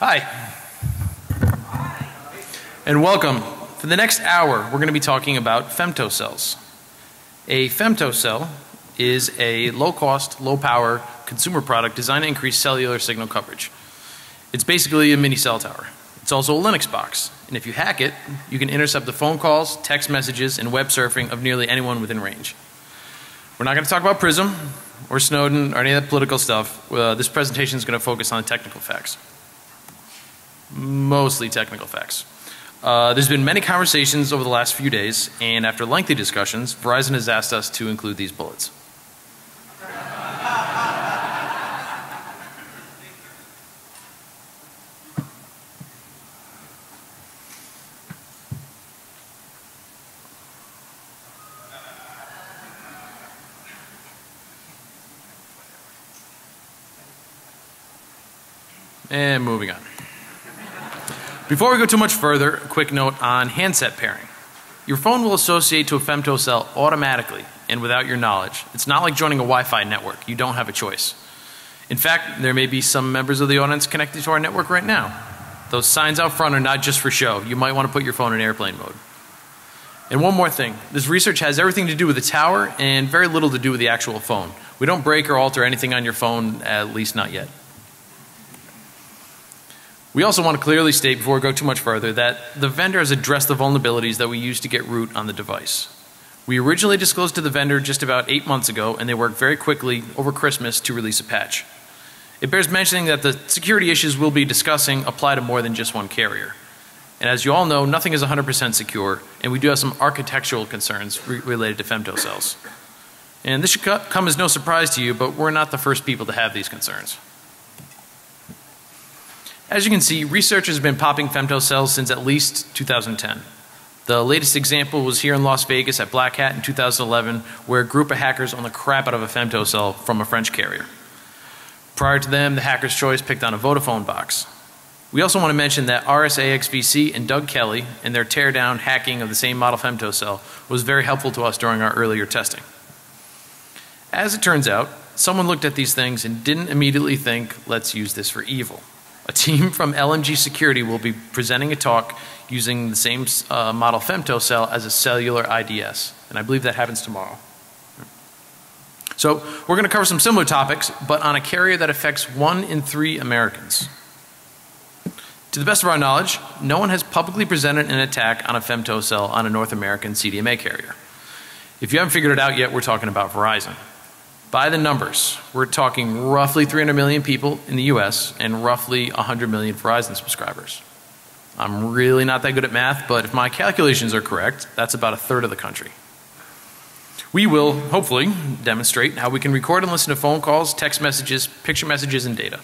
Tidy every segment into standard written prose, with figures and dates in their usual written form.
Hi. And welcome. For the next hour, we're going to be talking about femtocells. A femtocell is a low-cost, low-power consumer product designed to increase cellular signal coverage. It's basically a mini cell tower. It's also a Linux box, and if you hack it, you can intercept the phone calls, text messages, and web surfing of nearly anyone within range. We're not going to talk about Prism or Snowden or any of that political stuff. This presentation is going to focus on technical facts. Mostly technical facts. There's been many conversations over the last few days, and after lengthy discussions, Verizon has asked us to include these bullets. And moving on. Before we go too much further, a quick note on handset pairing. Your phone will associate to a femtocell automatically and without your knowledge. It's not like joining a Wi-Fi network. You don't have a choice. In fact, there may be some members of the audience connected to our network right now. Those signs out front are not just for show. You might want to put your phone in airplane mode. And one more thing. This research has everything to do with the tower and very little to do with the actual phone. We don't break or alter anything on your phone, at least not yet. We also want to clearly state before we go too much further that the vendor has addressed the vulnerabilities that we use to get root on the device. We originally disclosed to the vendor just about 8 months ago, and they worked very quickly over Christmas to release a patch. It bears mentioning that the security issues we'll be discussing apply to more than just one carrier. And as you all know, nothing is 100% secure, and we do have some architectural concerns related to femtocells. And this should come as no surprise to you, but we're not the first people to have these concerns. As you can see, research has been popping femtocells since at least 2010. The latest example was here in Las Vegas at Black Hat in 2011, where a group of hackers owned the crap out of a femtocell from a French carrier. Prior to them, the hacker's choice picked on a Vodafone box. We also want to mention that RSAXVC and Doug Kelly and their teardown hacking of the same model femtocell was very helpful to us during our earlier testing. As it turns out, someone looked at these things and didn't immediately think, let's use this for evil. A team from LMG Security will be presenting a talk using the same model femtocell as a cellular IDS, and I believe that happens tomorrow. So we're going to cover some similar topics, but on a carrier that affects 1 in 3 Americans. To the best of our knowledge, no one has publicly presented an attack on a femtocell on a North American CDMA carrier. If you haven't figured it out yet, we're talking about Verizon. By the numbers, we're talking roughly 300 million people in the US and roughly 100 million Verizon subscribers. I'm really not that good at math, but if my calculations are correct, that's about 1/3 of the country. We will, hopefully, demonstrate how we can record and listen to phone calls, text messages, picture messages, and data.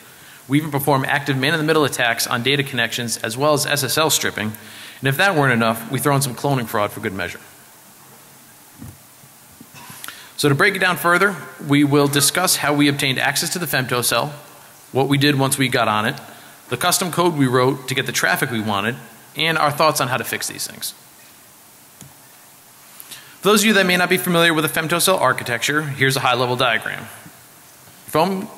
We even perform active man-in-the-middle attacks on data connections as well as SSL stripping, and if that weren't enough, we throw in some cloning fraud for good measure. So to break it down further, we will discuss how we obtained access to the femtocell, what we did once we got on it, the custom code we wrote to get the traffic we wanted, and our thoughts on how to fix these things. For those of you that may not be familiar with the femtocell architecture, here's a high-level diagram.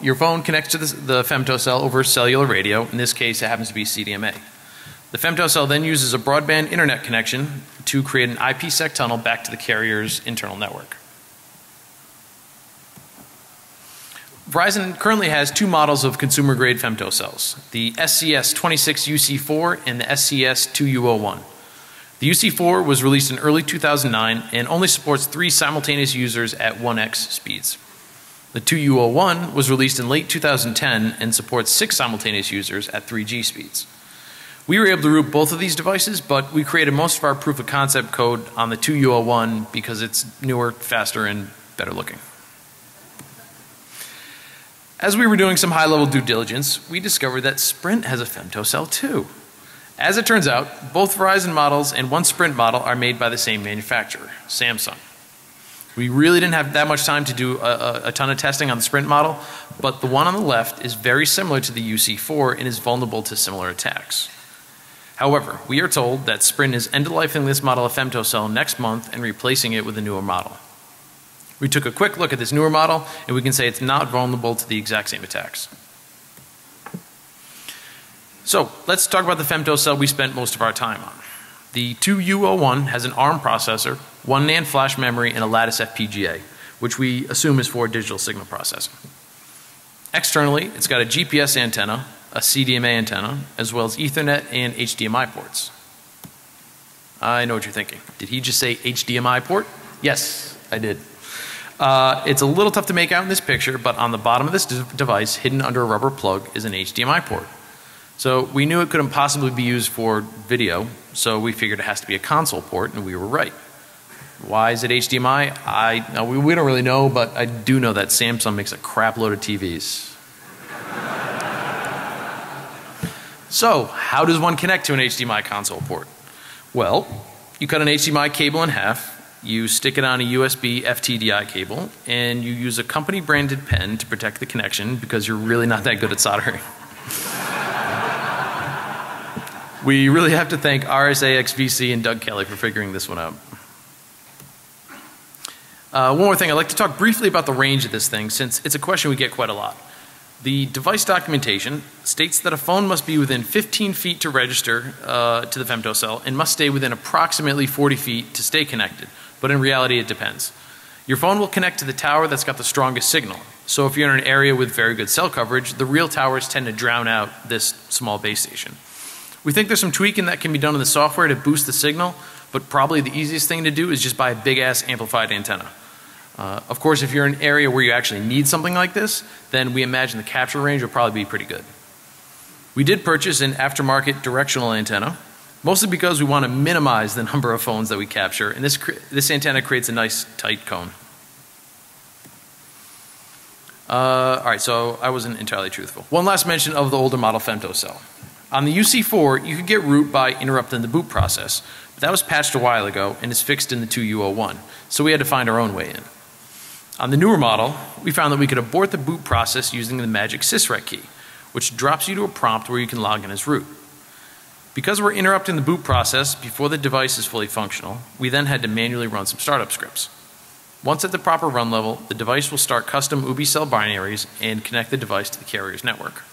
Your phone connects to the femtocell over cellular radio. In this case, it happens to be CDMA. The femtocell then uses a broadband internet connection to create an IPsec tunnel back to the carrier's internal network. Verizon currently has 2 models of consumer-grade femtocells, the SCS26UC4 and the SCS2U01. The UC4 was released in early 2009 and only supports 3 simultaneous users at 1x speeds. The 2U01 was released in late 2010 and supports 6 simultaneous users at 3G speeds. We were able to root both of these devices, but we created most of our proof of concept code on the 2U01 because it's newer, faster, and better looking. As we were doing some high-level due diligence, we discovered that Sprint has a femtocell too. As it turns out, both Verizon models and one Sprint model are made by the same manufacturer, Samsung. We really didn't have that much time to do a ton of testing on the Sprint model, but the one on the left is very similar to the UC4 and is vulnerable to similar attacks. However, we are told that Sprint is end-of-lifing this model of femtocell next month and replacing it with a newer model. We took a quick look at this newer model and we can say it's not vulnerable to the exact same attacks. So let's talk about the femtocell we spent most of our time on. The 2U01 has an ARM processor, 1 NAND flash memory, and a lattice FPGA, which we assume is for digital signal processing. Externally, it's got a GPS antenna, a CDMA antenna, as well as Ethernet and HDMI ports. I know what you're thinking. Did he just say HDMI port? Yes, I did. It's a little tough to make out in this picture, but on the bottom of this device, hidden under a rubber plug, is an HDMI port. So we knew it couldn't possibly be used for video, so we figured it has to be a console port, and we were right. Why is it HDMI? We don't really know, but I do know that Samsung makes a crap load of TVs. So, how does one connect to an HDMI console port? Well, you cut an HDMI cable in half, you stick it on a USB FTDI cable, and you use a company branded pen to protect the connection because you're really not that good at soldering. We really have to thank RSAXVC and Doug Kelly for figuring this one out. One more thing, I'd like to talk briefly about the range of this thing since it's a question we get quite a lot. The device documentation states that a phone must be within 15 feet to register to the femtocell and must stay within approximately 40 feet to stay connected, but in reality it depends. Your phone will connect to the tower that's got the strongest signal. So if you're in an area with very good cell coverage, the real towers tend to drown out this small base station. We think there's some tweaking that can be done in the software to boost the signal, but probably the easiest thing to do is just buy a big ass amplified antenna. Of course, if you're in an area where you actually need something like this, then we imagine the capture range will probably be pretty good. We did purchase an aftermarket directional antenna, mostly because we want to minimize the number of phones that we capture, and this antenna creates a nice tight cone. Alright, so I wasn't entirely truthful. One last mention of the older model femtocell. On the UC4, you could get root by interrupting the boot process, but that was patched a while ago and is fixed in the 2U01, so we had to find our own way in. On the newer model, we found that we could abort the boot process using the magic sysrec key, which drops you to a prompt where you can log in as root. Because we're interrupting the boot process before the device is fully functional, we then had to manually run some startup scripts. Once at the proper run level, the device will start custom UBI cell binaries and connect the device to the carrier's network.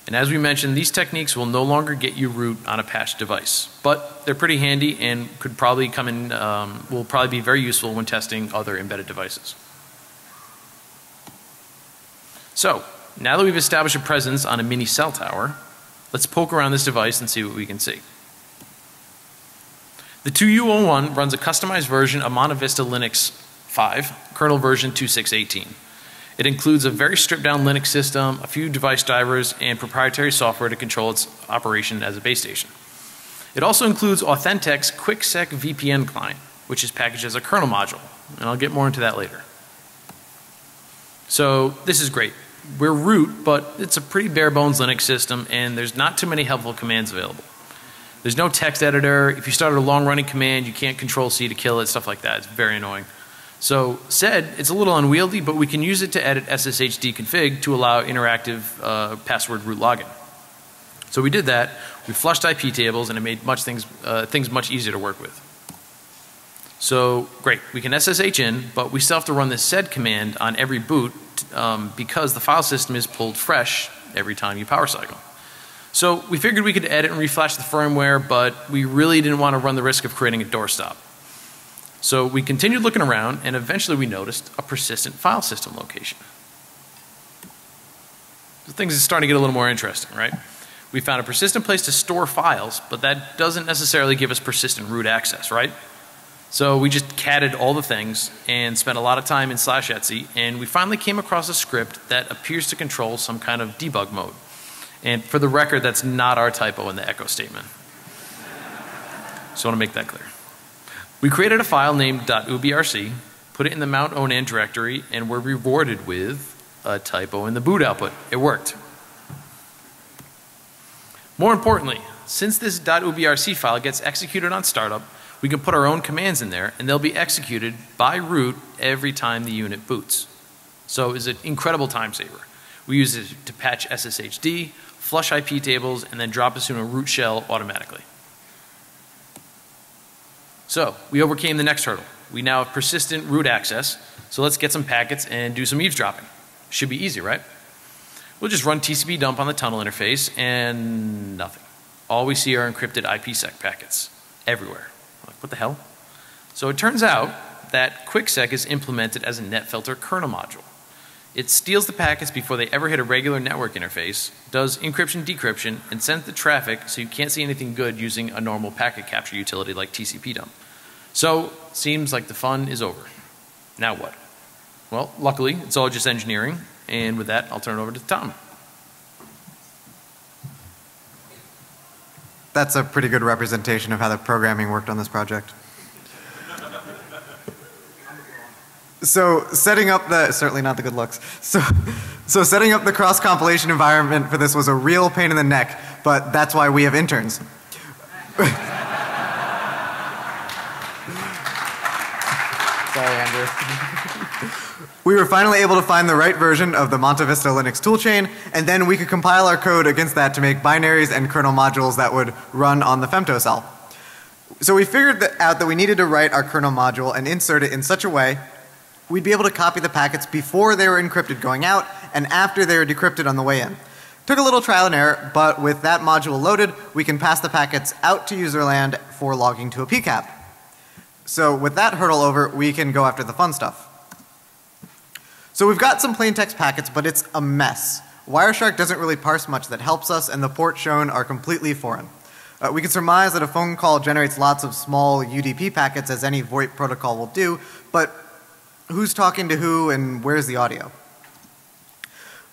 And as we mentioned, these techniques will no longer get you root on a patched device, but they're pretty handy and could probably come in, will probably be very useful when testing other embedded devices. So, now that we've established a presence on a mini cell tower, let's poke around this device and see what we can see. The 2U01 runs a customized version of Monte Vista Linux 5, kernel version 2618. It includes a very stripped down Linux system, a few device drivers, and proprietary software to control its operation as a base station. It also includes Authentic's QuickSec VPN client, which is packaged as a kernel module, and I'll get more into that later. So this is great. We're root, but it's a pretty bare bones Linux system and there's not too many helpful commands available. There's no text editor. If you started a long running command, you can't control C to kill it, stuff like that. It's very annoying. So said, it's a little unwieldy, but we can use it to edit SSHD config to allow interactive password root login. So we did that. We flushed IP tables and it made things much easier to work with. So great, we can SSH in, but we still have to run this sed command on every boot because the file system is pulled fresh every time you power cycle. So we figured we could edit and reflash the firmware, but we really didn't want to run the risk of creating a doorstop. So we continued looking around and eventually we noticed a persistent file system location. So things are starting to get a little more interesting, right? We found a persistent place to store files, but that doesn't necessarily give us persistent root access, right? So we just catted all the things and spent a lot of time in /etc, and we finally came across a script that appears to control some kind of debug mode. And for the record, that's not our typo in the echo statement. So I want to make that clear. We created a file named .ubrc, put it in the mount onan directory, and were rewarded with a typo in the boot output. It worked. More importantly, since this .ubrc file gets executed on startup, we can put our own commands in there and they'll be executed by root every time the unit boots. So it's an incredible time saver. We use it to patch SSHD, flush IP tables, and then drop us in a root shell automatically. So we overcame the next hurdle. We now have persistent root access, so let's get some packets and do some eavesdropping. Should be easy, right? We'll just run TCP dump on the tunnel interface and nothing. All we see are encrypted IPsec packets everywhere. Like, what the hell? So it turns out that QuickSec is implemented as a NetFilter kernel module. It steals the packets before they ever hit a regular network interface, does encryption decryption, and sends the traffic so you can't see anything good using a normal packet capture utility like TCP dump. So, seems like the fun is over. Now what? Well, luckily, it's all just engineering, and with that, I'll turn it over to Tom. That's a pretty good representation of how the programming worked on this project. So setting up the, certainly not the good looks. So setting up the cross compilation environment for this was a real pain in the neck, but that's why we have interns. Sorry, Andrew. We were finally able to find the right version of the Monte Vista Linux toolchain, and then we could compile our code against that to make binaries and kernel modules that would run on the Femtocell. So we figured out that we needed to write our kernel module and insert it in such a way we'd be able to copy the packets before they were encrypted going out and after they were decrypted on the way in. Took a little trial and error, but with that module loaded, we can pass the packets out to userland for logging to a PCAP. So with that hurdle over, we can go after the fun stuff. So we've got some plain text packets, but it's a mess. Wireshark doesn't really parse much that helps us, and the ports shown are completely foreign. We can surmise that a phone call generates lots of small UDP packets, as any VoIP protocol will do, but who's talking to who and where's the audio?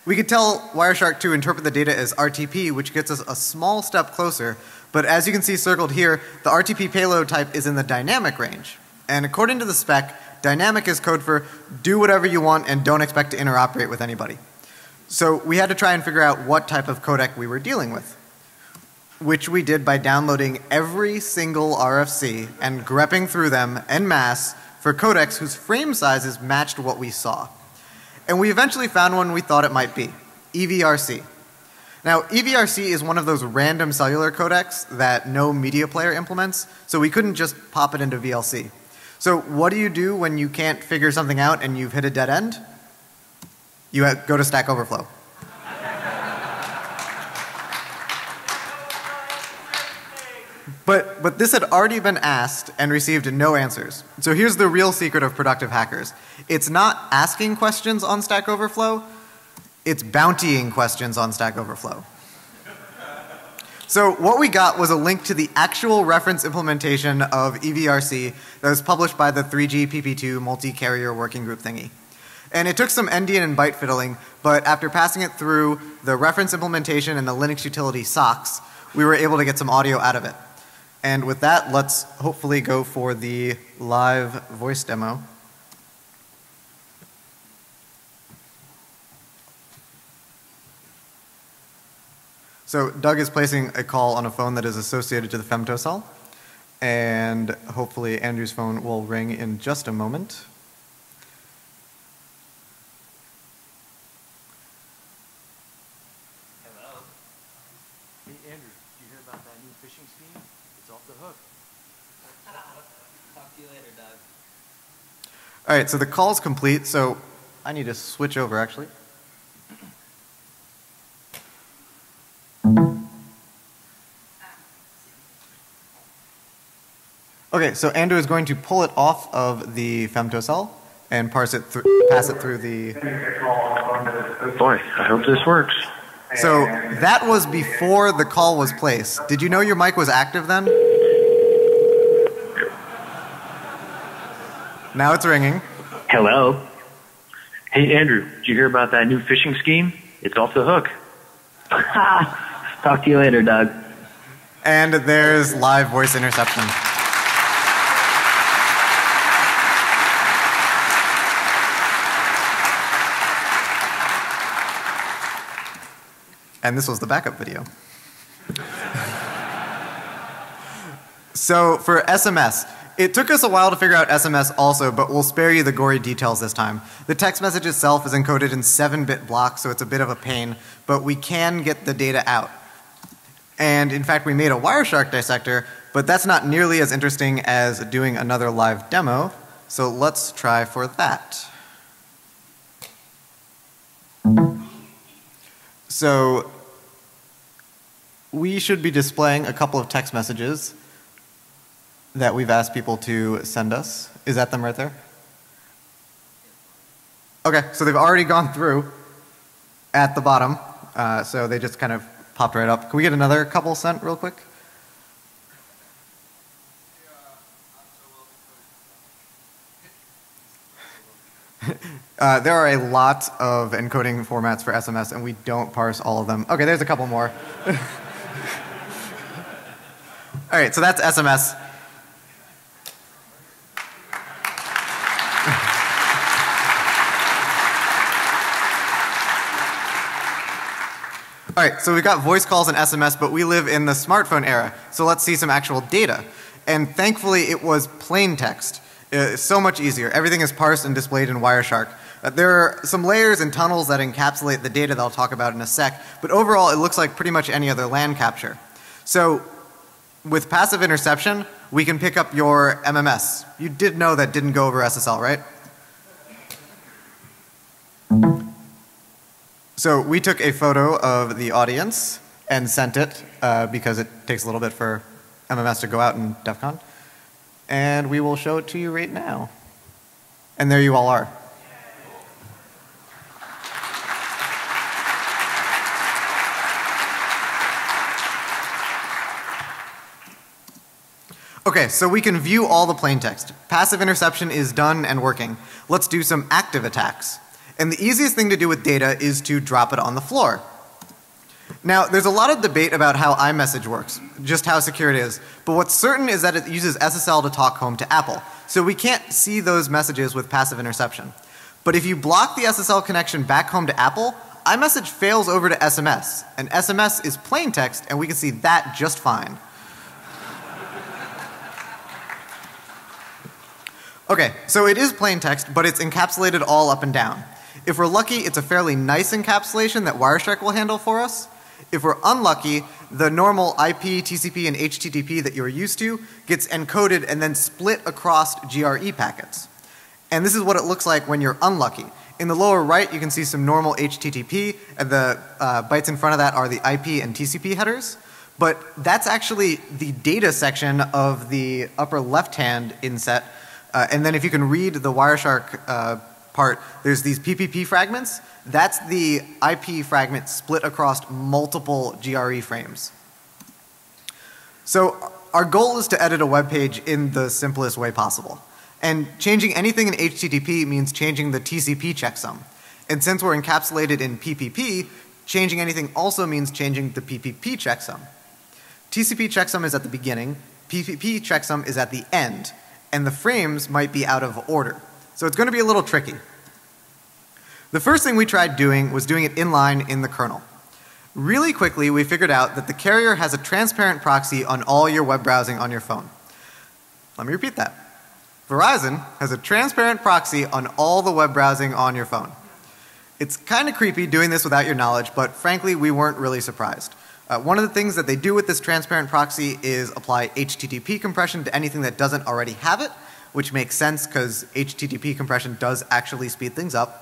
We could tell Wireshark to interpret the data as RTP, which gets us a small step closer, but as you can see circled here, the RTP payload type is in the dynamic range. And according to the spec, dynamic is code for do whatever you want and don't expect to interoperate with anybody. So we had to try and figure out what type of codec we were dealing with, which we did by downloading every single RFC and grepping through them en masse for codecs whose frame sizes matched what we saw. And we eventually found one we thought it might be, EVRC. Now, EVRC is one of those random cellular codecs that no media player implements, so we couldn't just pop it into VLC. So what do you do when you can't figure something out and you've hit a dead end? You go to Stack Overflow. But this had already been asked and received no answers. So here's the real secret of productive hackers. It's not asking questions on Stack Overflow, it's bountying questions on Stack Overflow. So what we got was a link to the actual reference implementation of EVRC that was published by the 3GPP2 multi-carrier working group thingy. And it took some endian and byte fiddling, but after passing it through the reference implementation and the Linux utility socks, we were able to get some audio out of it. And with that, let's hopefully go for the live voice demo. So Doug is placing a call on a phone that is associated to the Femtocell, and hopefully Andrew's phone will ring in just a moment. Hello. Hey Andrew, did you hear about that new phishing scheme? It's off the hook. Talk to you later, Doug. All right, so the call's complete, so I need to switch over actually. Okay, so Andrew is going to pull it off of the Femtocell and pass it through the. Boy, I hope this works. So that was before the call was placed. Did you know your mic was active then? Now it's ringing. Hello. Hey, Andrew, did you hear about that new phishing scheme? It's off the hook. Talk to you later, Doug. And there's live voice interception. And this was the backup video. So for SMS, it took us a while to figure out SMS also, but we'll spare you the gory details this time. The text message itself is encoded in 7-bit blocks, so it's a bit of a pain, but we can get the data out. And in fact, we made a Wireshark dissector, but that's not nearly as interesting as doing another live demo, so let's try for that. So we should be displaying a couple of text messages that we've asked people to send us. Is that them right there? Okay, so they've already gone through at the bottom. So they just kind of popped right up. Can we get another couple sent real quick? There are a lot of encoding formats for SMS, and we don't parse all of them. Okay, there's a couple more. All right, so that's SMS. All right, so we've got voice calls and SMS, but we live in the smartphone era. So let's see some actual data. And thankfully, it was plain text. It's so much easier. Everything is parsed and displayed in Wireshark. There are some layers and tunnels that encapsulate the data that I'll talk about in a sec, but overall it looks like pretty much any other LAN capture. So with passive interception, we can pick up your MMS. You did know that didn't go over SSL, right? So we took a photo of the audience and sent it because it takes a little bit for MMS to go out in DEFCON. And we will show it to you right now. And there you all are. Okay, so we can view all the plain text. Passive interception is done and working. Let's do some active attacks. And the easiest thing to do with data is to drop it on the floor. Now, there's a lot of debate about how iMessage works, just how secure it is. But what's certain is that it uses SSL to talk home to Apple. So we can't see those messages with passive interception. But if you block the SSL connection back home to Apple, iMessage fails over to SMS. And SMS is plain text, and we can see that just fine. Okay, so it is plain text, but it's encapsulated all up and down. If we're lucky, it's a fairly nice encapsulation that Wireshark will handle for us. If we're unlucky, the normal IP, TCP, and HTTP that you're used to gets encoded and then split across GRE packets. And this is what it looks like when you're unlucky. In the lower right, you can see some normal HTTP, and the bytes in front of that are the IP and TCP headers. But that's actually the data section of the upper left-hand inset. And then if you can read the Wireshark part, there's these PPP fragments. That's the IP fragment split across multiple GRE frames. So our goal is to edit a web page in the simplest way possible. And changing anything in HTTP means changing the TCP checksum. And since we're encapsulated in PPP, changing anything also means changing the PPP checksum. TCP checksum is at the beginning, PPP checksum is at the end, and the frames might be out of order. So it's going to be a little tricky. The first thing we tried doing was doing it inline in the kernel. Really quickly, we figured out that the carrier has a transparent proxy on all your web browsing on your phone. Let me repeat that. Verizon has a transparent proxy on all the web browsing on your phone. It's kind of creepy doing this without your knowledge, but frankly, we weren't really surprised. One of the things that they do with this transparent proxy is apply HTTP compression to anything that doesn't already have it, which makes sense because HTTP compression does actually speed things up.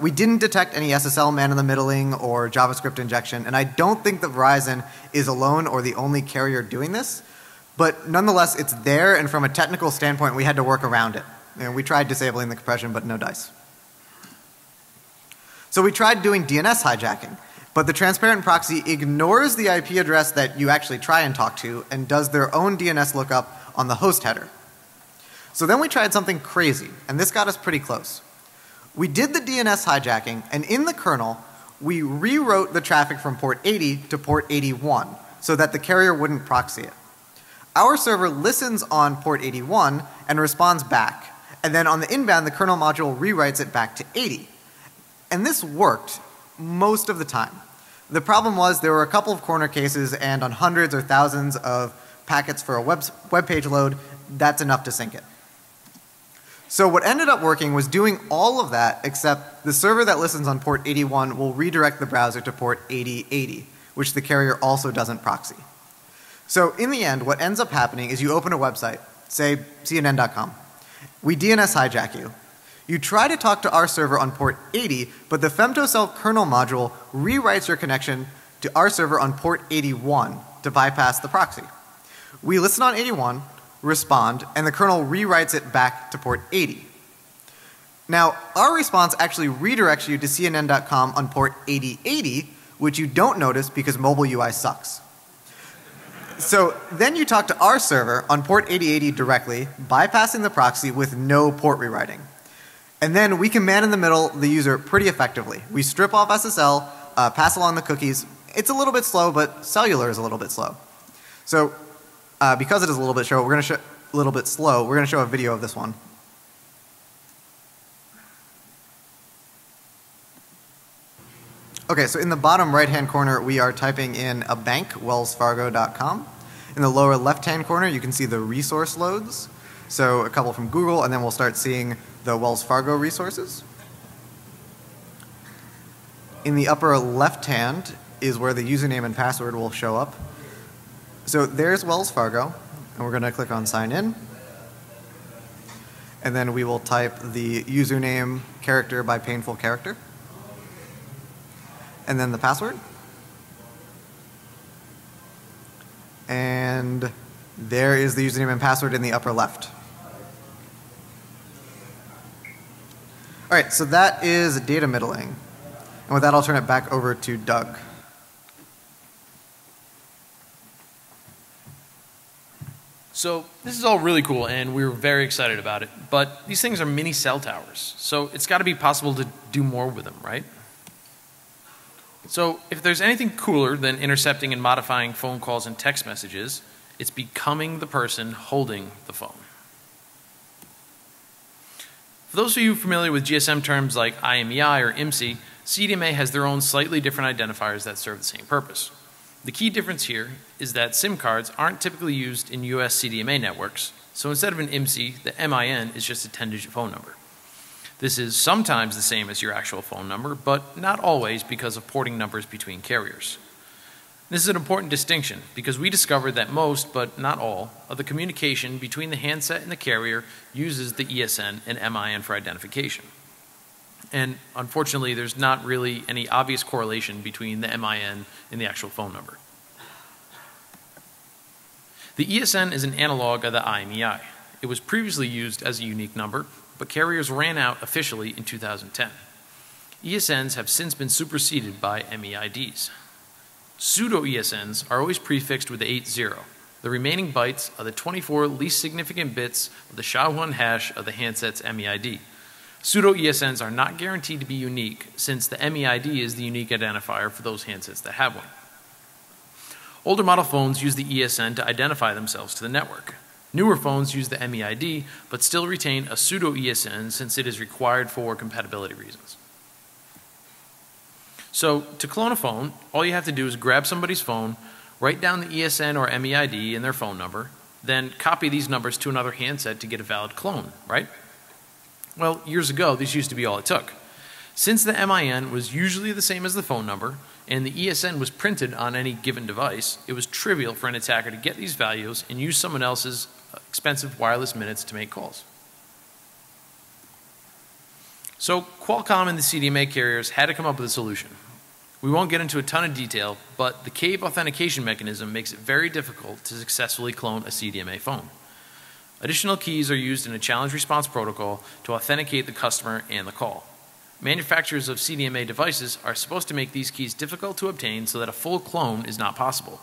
We didn't detect any SSL man-in-the-middling or JavaScript injection, and I don't think that Verizon is alone or the only carrier doing this. But nonetheless, it's there, and from a technical standpoint, we had to work around it. And we tried disabling the compression, but no dice. So we tried doing DNS hijacking, but the transparent proxy ignores the IP address that you actually try and talk to and does their own DNS lookup on the host header. So then we tried something crazy, and this got us pretty close. We did the DNS hijacking, and in the kernel, we rewrote the traffic from port 80 to port 81 so that the carrier wouldn't proxy it. Our server listens on port 81 and responds back, and then on the inbound, the kernel module rewrites it back to 80. And this worked most of the time. The problem was there were a couple of corner cases, and on hundreds or thousands of packets for a web page load, that's enough to sync it. So what ended up working was doing all of that, except the server that listens on port 81 will redirect the browser to port 8080, which the carrier also doesn't proxy. So in the end, what ends up happening is you open a website, say CNN.com. We DNS hijack you. You try to talk to our server on port 80, but the Femtocell kernel module rewrites your connection to our server on port 81 to bypass the proxy. We listen on 81, respond, and the kernel rewrites it back to port 80. Now, our response actually redirects you to CNN.com on port 8080, which you don't notice because mobile UI sucks. So then you talk to our server on port 8080 directly, bypassing the proxy with no port rewriting. And then we can man in the middle the user pretty effectively. We strip off SSL, pass along the cookies. It's a little bit slow, but cellular is a little bit slow. So because it is a little bit slow, we're going to show a video of this one. Okay, so in the bottom right-hand corner, we are typing in a bank, wellsfargo.com. In the lower left-hand corner, you can see the resource loads. So a couple from Google, and then we'll start seeing the Wells Fargo resources. In the upper left-hand is where the username and password will show up. So there's Wells Fargo, and we're going to click on sign in. And then we will type the username character by painful character. And then the password. And there is the username and password in the upper left. All right, so that is data middling. And with that, I'll turn it back over to Doug. So this is all really cool, and we were very excited about it. But these things are mini cell towers, so it's got to be possible to do more with them, right? So if there's anything cooler than intercepting and modifying phone calls and text messages, it's becoming the person holding the phone. For those of you familiar with GSM terms like IMEI or IMSI, CDMA has their own slightly different identifiers that serve the same purpose. The key difference here is that SIM cards aren't typically used in US CDMA networks, so instead of an IMSI, the MIN is just a 10-digit phone number. This is sometimes the same as your actual phone number, but not always because of porting numbers between carriers. This is an important distinction because we discovered that most, but not all, of the communication between the handset and the carrier uses the ESN and MIN for identification. And unfortunately, there's not really any obvious correlation between the MIN and the actual phone number. The ESN is an analog of the IMEI. It was previously used as a unique number, but carriers ran out officially in 2010. ESNs have since been superseded by MEIDs. Pseudo-ESNs are always prefixed with the 80. The remaining bytes are the 24 least significant bits of the SHA-1 hash of the handset's MEID. Pseudo-ESNs are not guaranteed to be unique, since the MEID is the unique identifier for those handsets that have one. Older model phones use the ESN to identify themselves to the network. Newer phones use the MEID, but still retain a pseudo-ESN since it is required for compatibility reasons. So, to clone a phone, all you have to do is grab somebody's phone, write down the ESN or MEID and their phone number, then copy these numbers to another handset to get a valid clone, right? Well, years ago, this used to be all it took. Since the MIN was usually the same as the phone number, and the ESN was printed on any given device, it was trivial for an attacker to get these values and use someone else's expensive wireless minutes to make calls. So Qualcomm and the CDMA carriers had to come up with a solution. We won't get into a ton of detail, but the cave authentication mechanism makes it very difficult to successfully clone a CDMA phone. Additional keys are used in a challenge response protocol to authenticate the customer and the call. Manufacturers of CDMA devices are supposed to make these keys difficult to obtain so that a full clone is not possible.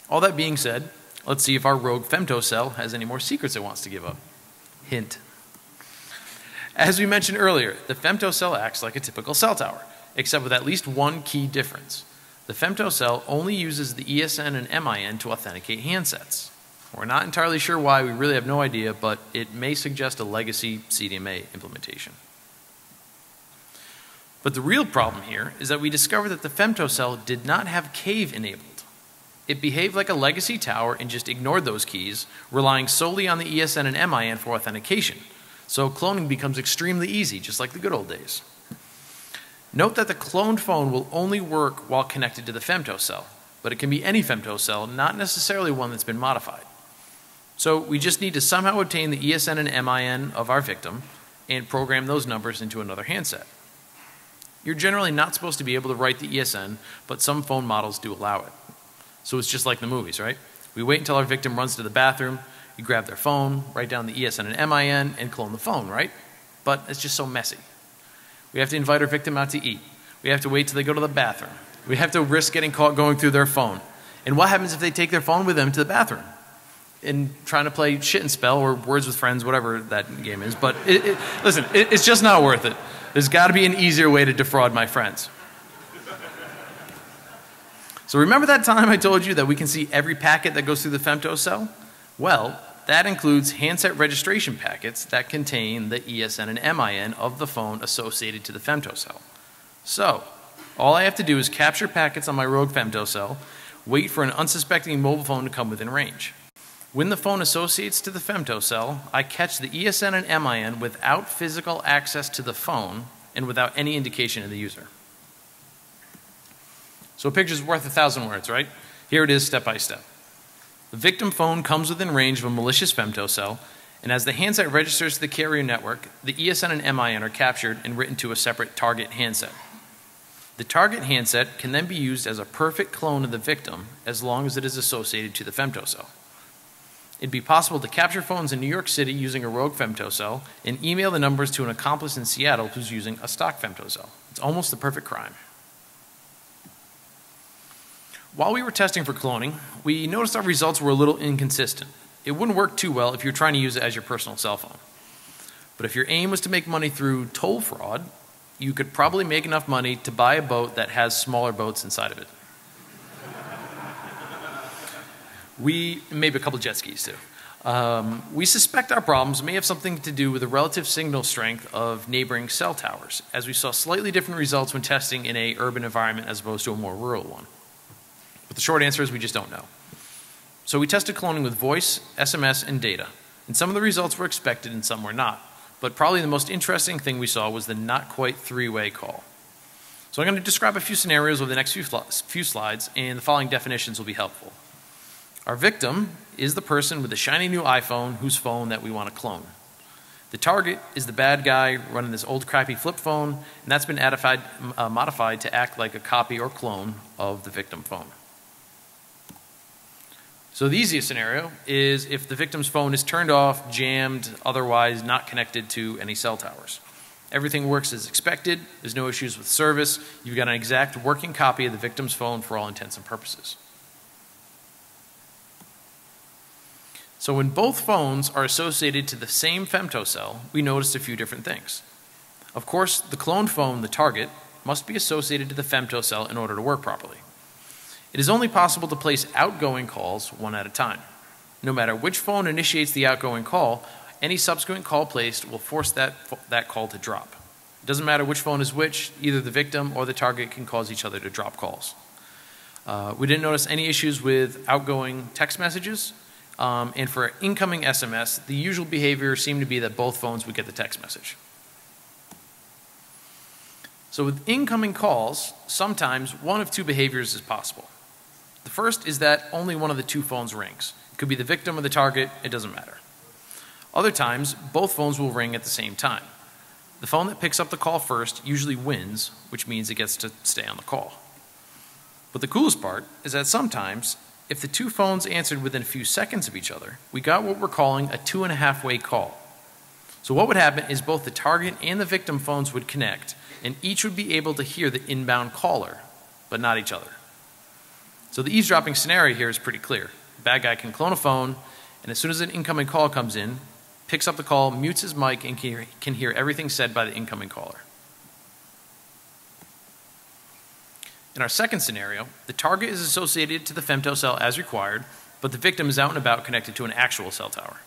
All that being said, let's see if our rogue Femtocell has any more secrets it wants to give up. Hint. As we mentioned earlier, the Femtocell acts like a typical cell tower, except with at least one key difference. The Femtocell only uses the ESN and MIN to authenticate handsets. We're not entirely sure why, we really have no idea, but it may suggest a legacy CDMA implementation. But the real problem here is that we discovered that the Femtocell did not have cave enabled. It behaved like a legacy tower and just ignored those keys, relying solely on the ESN and MIN for authentication. So cloning becomes extremely easy, just like the good old days. Note that the cloned phone will only work while connected to the Femtocell, but it can be any Femtocell, not necessarily one that's been modified. So we just need to somehow obtain the ESN and MIN of our victim, and program those numbers into another handset. You're generally not supposed to be able to write the ESN, but some phone models do allow it. So it's just like the movies, right? We wait until our victim runs to the bathroom, you grab their phone, write down the ESN and MIN, and clone the phone, right? But it's just so messy. We have to invite our victim out to eat. We have to wait till they go to the bathroom. We have to risk getting caught going through their phone. And what happens if they take their phone with them to the bathroom? And trying to play shit and spell or words with friends, whatever that game is. But listen, it's just not worth it. There's got to be an easier way to defraud my friends. So remember that time I told you that we can see every packet that goes through the Femtocell? Well, that includes handset registration packets that contain the ESN and MIN of the phone associated to the Femtocell. So, all I have to do is capture packets on my rogue Femtocell, wait for an unsuspecting mobile phone to come within range. When the phone associates to the Femtocell, I catch the ESN and MIN without physical access to the phone and without any indication of the user. So a picture's worth 1,000 words, right? Here it is step by step. The victim phone comes within range of a malicious Femtocell, and as the handset registers to the carrier network, the ESN and MIN are captured and written to a separate target handset. The target handset can then be used as a perfect clone of the victim as long as it is associated to the Femtocell. It'd be possible to capture phones in New York City using a rogue Femtocell and email the numbers to an accomplice in Seattle who's using a stock Femtocell. It's almost the perfect crime. While we were testing for cloning, we noticed our results were a little inconsistent. It wouldn't work too well if you're trying to use it as your personal cell phone. But if your aim was to make money through toll fraud, you could probably make enough money to buy a boat that has smaller boats inside of it. Maybe a couple jet skis too. We suspect our problems may have something to do with the relative signal strength of neighboring cell towers, as we saw slightly different results when testing in an urban environment as opposed to a more rural one. But the short answer is we just don't know. So we tested cloning with voice, SMS, and data. And some of the results were expected and some were not. But probably the most interesting thing we saw was the not quite three-way call. So I'm going to describe a few scenarios over the next few slides, and the following definitions will be helpful. Our victim is the person with the shiny new iPhone whose phone that we want to clone. The target is the bad guy running this old crappy flip phone, and that's been modified to act like a copy or clone of the victim phone. So the easiest scenario is if the victim's phone is turned off, jammed, otherwise not connected to any cell towers. Everything works as expected, there's no issues with service, you've got an exact working copy of the victim's phone for all intents and purposes. So when both phones are associated to the same Femtocell, we noticed a few different things. Of course, the cloned phone, the target, must be associated to the Femtocell in order to work properly. It is only possible to place outgoing calls one at a time. No matter which phone initiates the outgoing call, any subsequent call placed will force that call to drop. It doesn't matter which phone is which, either the victim or the target can cause each other to drop calls. We didn't notice any issues with outgoing text messages, and for incoming SMS, the usual behavior seemed to be that both phones would get the text message. So with incoming calls, sometimes one of two behaviors is possible. The first is that only one of the two phones rings. It could be the victim or the target, it doesn't matter. Other times, both phones will ring at the same time. The phone that picks up the call first usually wins, which means it gets to stay on the call. But the coolest part is that sometimes, if the two phones answered within a few seconds of each other, we got what we're calling a 2.5-way call. So what would happen is both the target and the victim phones would connect, and each would be able to hear the inbound caller, but not each other. So the eavesdropping scenario here is pretty clear. The bad guy can clone a phone, and as soon as an incoming call comes in, picks up the call, mutes his mic, and can hear everything said by the incoming caller. In our second scenario, the target is associated to the Femtocell as required, but the victim is out and about connected to an actual cell tower.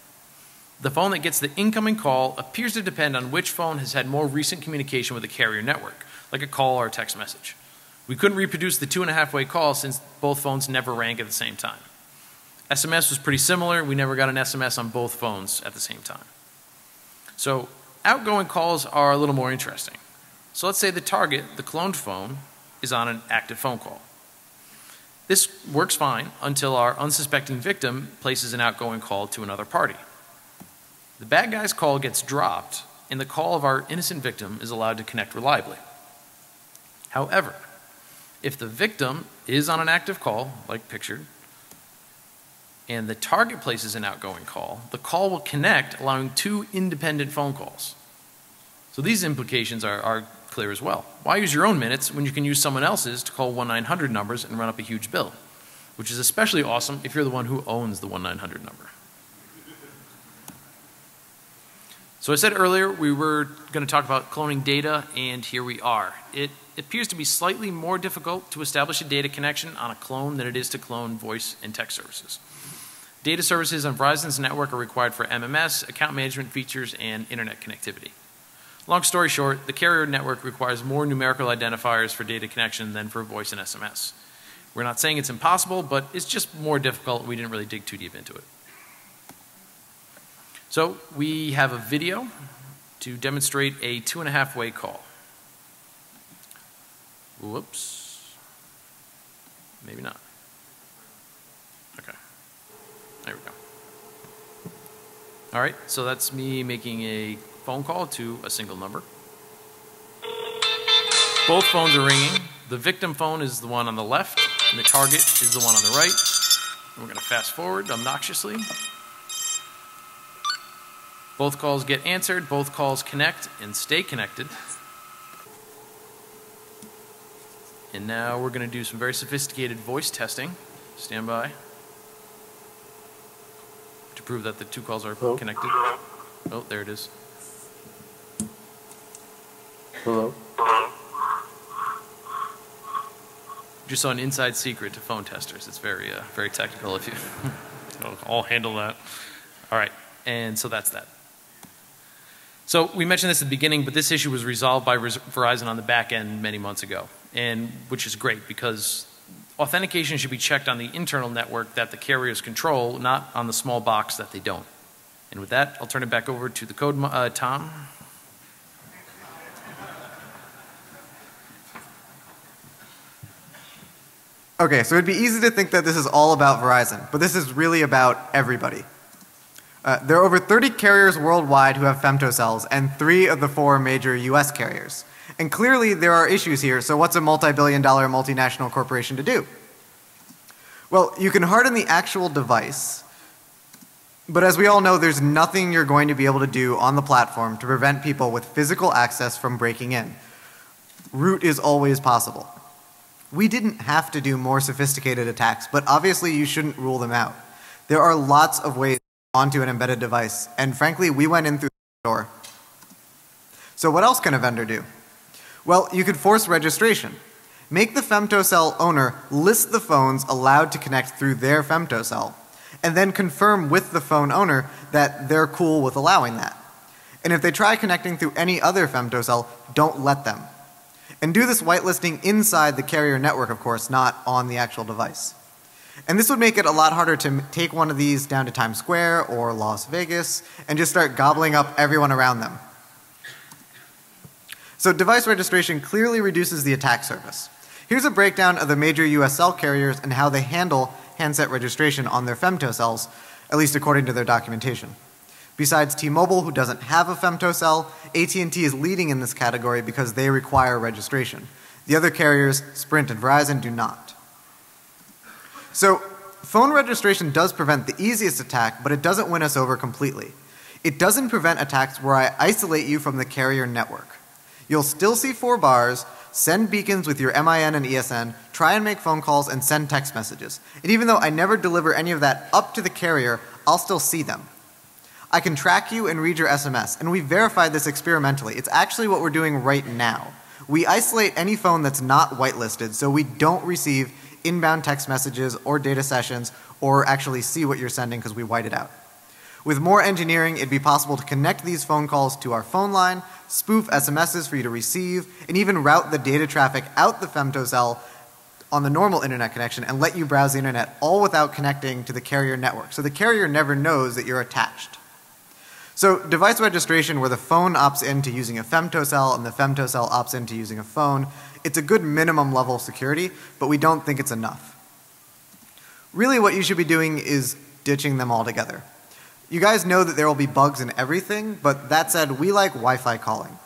The phone that gets the incoming call appears to depend on which phone has had more recent communication with the carrier network, like a call or a text message. We couldn't reproduce the 2.5-way call since both phones never rang at the same time. SMS was pretty similar. We never got an SMS on both phones at the same time. So outgoing calls are a little more interesting. So let's say the target, the cloned phone, is on an active phone call. This works fine until our unsuspecting victim places an outgoing call to another party. The bad guy's call gets dropped, and the call of our innocent victim is allowed to connect reliably. However, if the victim is on an active call, like pictured, and the target places an outgoing call, the call will connect, allowing 2 independent phone calls. So these implications are clear as well. Why use your own minutes when you can use someone else's to call 1-900 numbers and run up a huge bill? Which is especially awesome if you're the one who owns the 1-900 number. So I said earlier we were going to talk about cloning data, and here we are. It appears to be slightly more difficult to establish a data connection on a clone than it is to clone voice and text services. Data services on Verizon's network are required for MMS, account management features, and internet connectivity. Long story short, the carrier network requires more numerical identifiers for data connection than for voice and SMS. We're not saying it's impossible, but it's just more difficult. We didn't really dig too deep into it. So we have a video to demonstrate a 2.5-way call. Whoops. Maybe not. Okay. There we go. All right, so that's me making a phone call to a single number. Both phones are ringing. The victim phone is the one on the left, and the target is the one on the right. And we're going to fast forward obnoxiously. Both calls get answered, both calls connect and stay connected. And now we're going to do some very sophisticated voice testing. Stand by. To prove that the 2 calls are connected. Oh, there it is. Hello? Just saw an inside secret to phone testers. It's very, very technical if you I'll handle that. All right, and so that's that. So we mentioned this at the beginning, but this issue was resolved by Verizon on the back end many months ago, and which is great because authentication should be checked on the internal network that the carriers control, not on the small box that they don't. And with that, I'll turn it back over to the code, Tom. Okay, so it'd be easy to think that this is all about Verizon, but this is really about everybody. There are over 30 carriers worldwide who have femtocells, and 3 of the 4 major US carriers. And clearly there are issues here, so what's a multi-billion-dollar multinational corporation to do? Well, you can harden the actual device, but as we all know, there's nothing you're going to be able to do on the platform to prevent people with physical access from breaking in. Root is always possible. We didn't have to do more sophisticated attacks, but obviously you shouldn't rule them out. There are lots of ways onto an embedded device, and frankly, we went in through the door. So what else can a vendor do? Well, you could force registration. Make the femtocell owner list the phones allowed to connect through their femtocell, and then confirm with the phone owner that they're cool with allowing that. And if they try connecting through any other femtocell, don't let them. And do this whitelisting inside the carrier network, of course, not on the actual device. And this would make it a lot harder to take one of these down to Times Square or Las Vegas and just start gobbling up everyone around them. So device registration clearly reduces the attack surface. Here's a breakdown of the major US cell carriers and how they handle handset registration on their femtocells, at least according to their documentation. Besides T-Mobile, who doesn't have a femtocell, AT&T is leading in this category because they require registration. The other carriers, Sprint and Verizon, do not. So phone registration does prevent the easiest attack, but it doesn't win us over completely. It doesn't prevent attacks where I isolate you from the carrier network. You'll still see 4 bars, send beacons with your MIN and ESN, try and make phone calls, and send text messages. And even though I never deliver any of that up to the carrier, I'll still see them. I can track you and read your SMS, and we verified this experimentally. It's actually what we're doing right now. We isolate any phone that's not whitelisted, so we don't receive inbound text messages or data sessions or actually see what you're sending because we white it out. With more engineering, it'd be possible to connect these phone calls to our phone line, spoof SMSs for you to receive, and even route the data traffic out the femtocell on the normal internet connection and let you browse the internet all without connecting to the carrier network. So the carrier never knows that you're attached. So device registration where the phone opts into using a femtocell and the femtocell opts into using a phone, it's a good minimum level of security, but we don't think it's enough. Really what you should be doing is ditching them altogether. You guys know that there will be bugs in everything, but that said, we like Wi-Fi calling.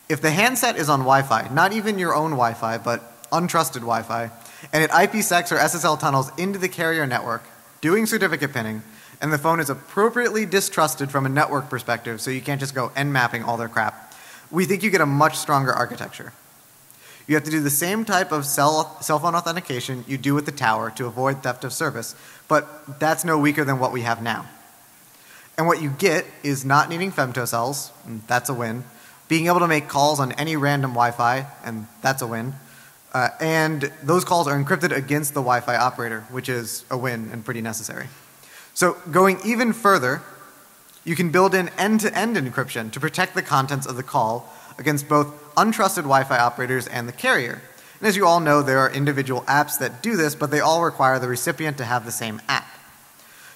If the handset is on Wi-Fi, not even your own Wi-Fi, but untrusted Wi-Fi, and it IPsec or SSL tunnels into the carrier network, doing certificate pinning, and the phone is appropriately distrusted from a network perspective, so you can't just go nmapping all their crap, we think you get a much stronger architecture. You have to do the same type of cell phone authentication you do with the tower to avoid theft of service, but that's no weaker than what we have now. And what you get is not needing femtocells, and that's a win, being able to make calls on any random Wi-Fi, and that's a win, and those calls are encrypted against the Wi-Fi operator, which is a win and pretty necessary. So going even further, you can build in end-to-end encryption to protect the contents of the call against both untrusted Wi-Fi operators and the carrier. And as you all know, there are individual apps that do this, but they all require the recipient to have the same app.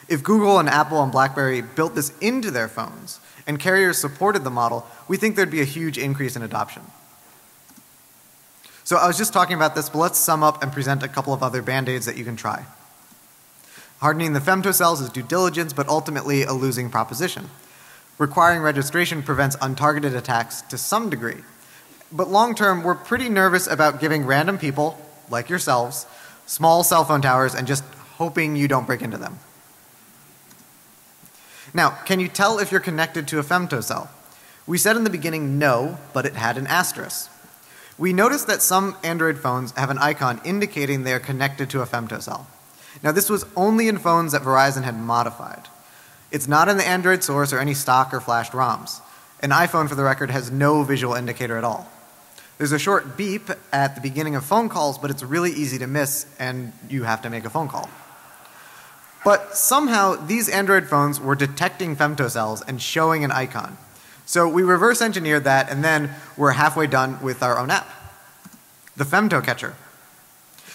If Google and Apple and BlackBerry built this into their phones and carriers supported the model, we think there'd be a huge increase in adoption. So I was just talking about this, but let's sum up and present a couple of other band-aids that you can try. Hardening the femtocells is due diligence, but ultimately a losing proposition. Requiring registration prevents untargeted attacks to some degree. But long term, we're pretty nervous about giving random people, like yourselves, small cell phone towers and just hoping you don't break into them. Now, can you tell if you're connected to a femtocell? We said in the beginning no, but it had an asterisk. We noticed that some Android phones have an icon indicating they are connected to a femtocell. Now, this was only in phones that Verizon had modified. It's not in the Android source or any stock or flashed ROMs. An iPhone, for the record, has no visual indicator at all. There's a short beep at the beginning of phone calls, but it's really easy to miss, and you have to make a phone call. But somehow, these Android phones were detecting femtocells and showing an icon. So we reverse engineered that, and then we're halfway done with our own app, the Femto Catcher.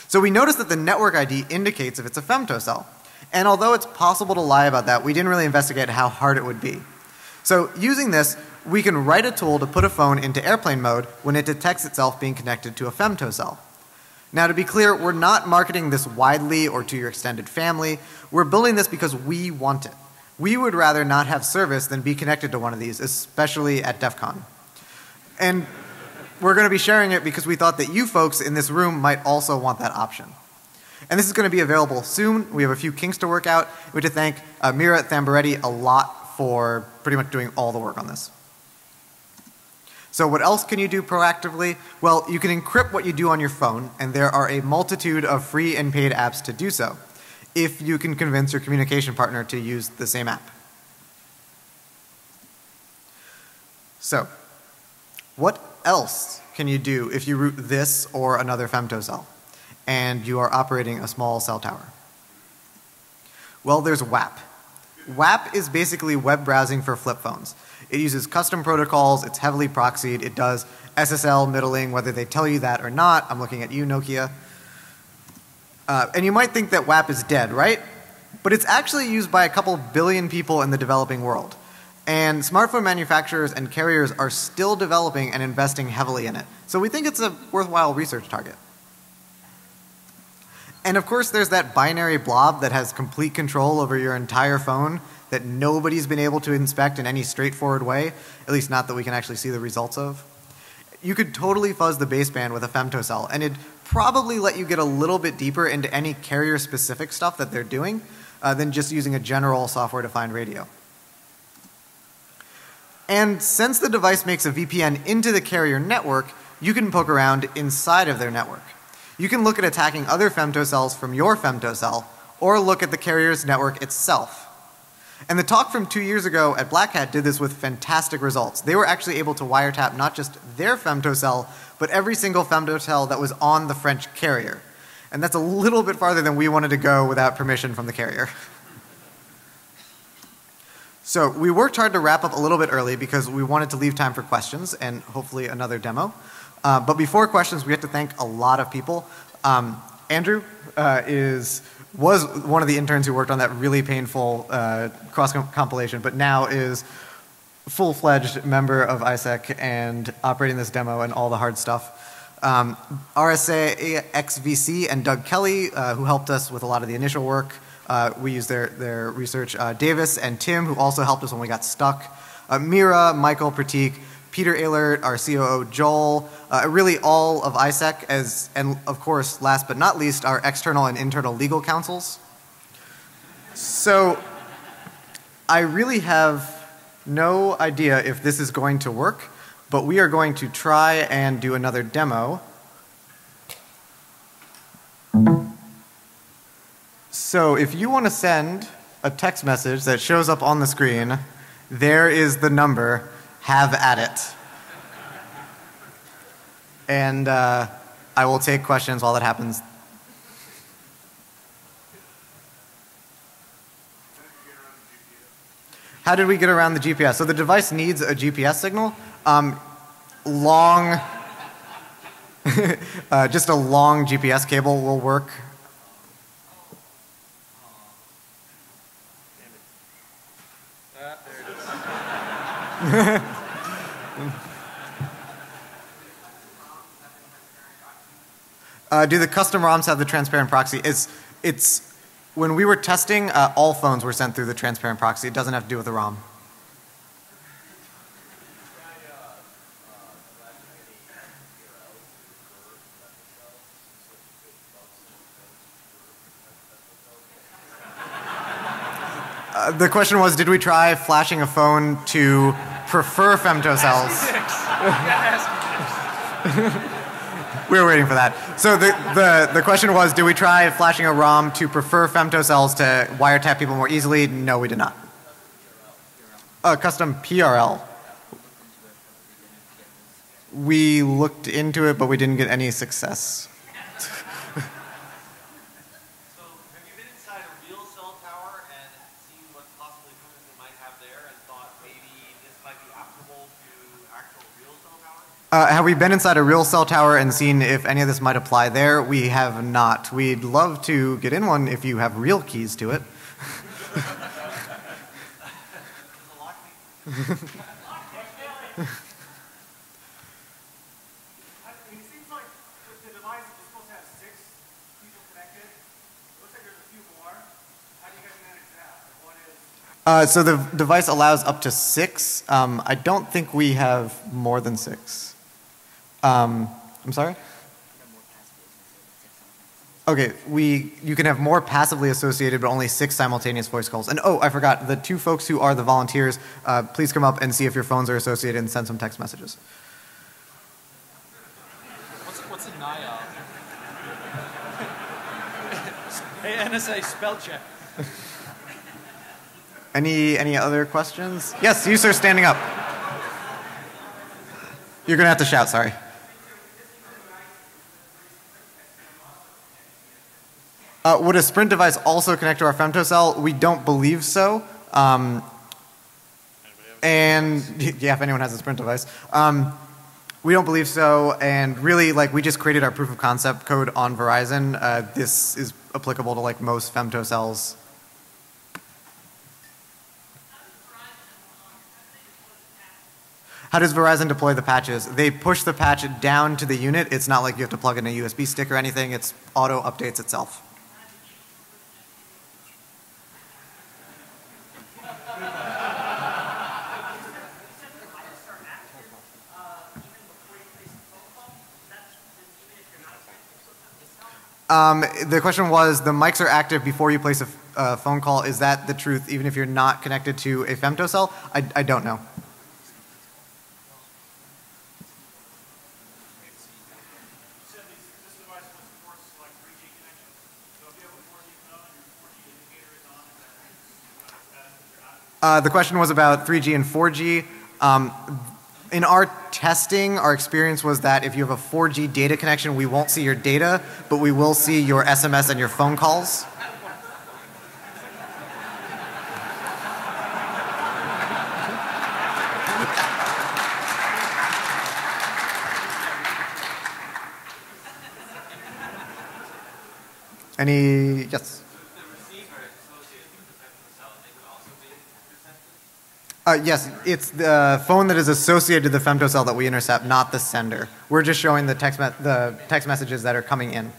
So we noticed that the network ID indicates if it's a femtocell. And although it's possible to lie about that, we didn't really investigate how hard it would be. So using this, we can write a tool to put a phone into airplane mode when it detects itself being connected to a femtocell. Now, to be clear, we're not marketing this widely or to your extended family. We're building this because we want it. We would rather not have service than be connected to one of these, especially at DEFCON. And we're going to be sharing it because we thought that you folks in this room might also want that option. And this is going to be available soon. We have a few kinks to work out. We have to thank Mira Thambaretti a lot for pretty much doing all the work on this. So what else can you do proactively? Well, you can encrypt what you do on your phone, and there are a multitude of free and paid apps to do so, if you can convince your communication partner to use the same app. So, what else can you do if you root this or another femtocell and you are operating a small cell tower? Well, there's WAP. WAP is basically web browsing for flip phones. It uses custom protocols, it's heavily proxied, it does SSL middling, whether they tell you that or not. I'm looking at you, Nokia. And you might think that WAP is dead, right? But it's actually used by a couple billion people in the developing world. And smartphone manufacturers and carriers are still developing and investing heavily in it. So we think it's a worthwhile research target. And of course, there's that binary blob that has complete control over your entire phone that nobody's been able to inspect in any straightforward way, at least not that we can actually see the results of. You could totally fuzz the baseband with a femtocell, and it'd probably let you get a little bit deeper into any carrier-specific stuff that they're doing than just using a general software-defined radio. And since the device makes a VPN into the carrier network, you can poke around inside of their network. You can look at attacking other femtocells from your femtocell, or look at the carrier's network itself. And the talk from 2 years ago at Black Hat did this with fantastic results. They were actually able to wiretap not just their femtocell, but every single femtocell that was on the French carrier. And that's a little bit farther than we wanted to go without permission from the carrier. So we worked hard to wrap up a little bit early because we wanted to leave time for questions and hopefully another demo. But before questions, we have to thank a lot of people. Andrew was one of the interns who worked on that really painful cross-compilation, but now is a full-fledged member of iSEC and operating this demo and all the hard stuff. RSA XVC and Doug Kelly, who helped us with a lot of the initial work. We used their research. Davis and Tim, who also helped us when we got stuck. Mira, Michael, Pratik, Peter Ehlert, our COO Joel, really all of iSEC, and of course, last but not least, our external and internal legal counsels. So I really have no idea if this is going to work, but we are going to try and do another demo. So if you want to send a text message that shows up on the screen, there is the number, have at it. And I will take questions while that happens. How did we get around the GPS? So the device needs a GPS signal. Just a long GPS cable will work. Do the custom ROMs have the transparent proxy? It's when we were testing, all phones were sent through the transparent proxy. It doesn't have to do with the ROM. The question was, did we try flashing a phone to prefer femtocells? We were waiting for that. So the question was, did we try flashing a ROM to prefer femtocells to wiretap people more easily? No, we did not. Custom PRL. We looked into it, but we didn't get any success. Have we been inside a real cell tower and seen if any of this might apply there? We have not. We'd love to get in one if you have real keys to it. So the device allows up to 6. I don't think we have more than 6. I'm sorry? Okay, you can have more passively associated, but only 6 simultaneous voice calls. And oh, I forgot, the 2 folks who are the volunteers, please come up and see if your phones are associated and send some text messages. What's a NIOB? Hey, NSA, spell check. Any other questions? Yes, you sir, standing up. You're gonna have to shout, sorry. Would a Sprint device also connect to our femtocell? We don't believe so. And yeah, if anyone has a Sprint device. We don't believe so, and really, like, we just created our proof of concept code on Verizon. This is applicable to like most femtocells. How does Verizon deploy the patches? They push the patch down to the unit. It's not like you have to plug in a USB stick or anything. It's auto updates itself. The question was, the mics are active before you place a phone call. Is that the truth even if you're not connected to a femtocell? I don't know. The question was about 3G and 4G. In our testing, our experience was that if you have a 4G data connection, we won't see your data, but we will see your SMS and your phone calls. Yes? Yes, it's the phone that is associated to the femtocell that we intercept, not the sender. We're just showing the text messages that are coming in.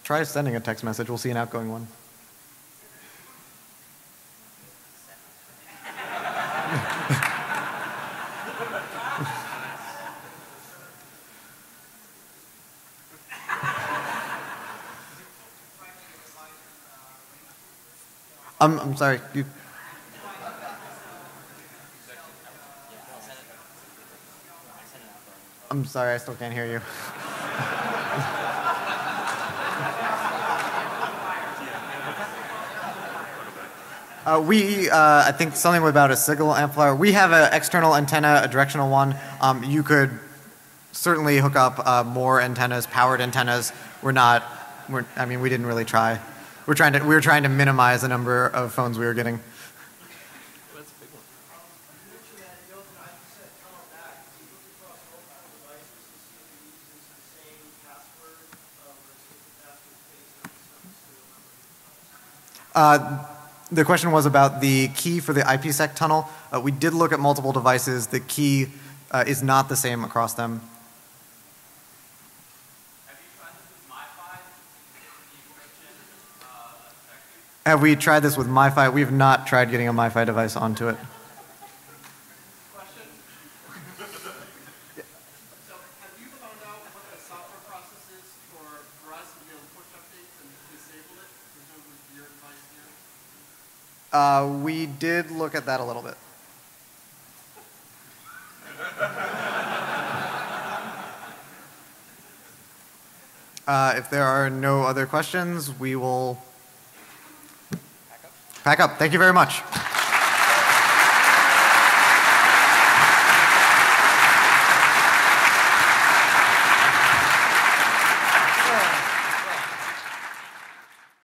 try sending a text message. We'll see an outgoing one. I'm sorry. I'm sorry, I still can't hear you. I think something about a signal amplifier. We have an external antenna, a directional one. You could certainly hook up more antennas, powered antennas. We didn't really try. We were trying to minimize the number of phones we were getting. The question was about the key for the IPsec tunnel. We did look at multiple devices. The key is not the same across them. Have we tried this with MiFi? We have not tried getting a MiFi device onto it. Question? So have you found out what the software process is for us to be able to push updates and disable it, presumably with your device here? We did look at that a little bit. If there are no other questions, we will pack up. Thank you very much.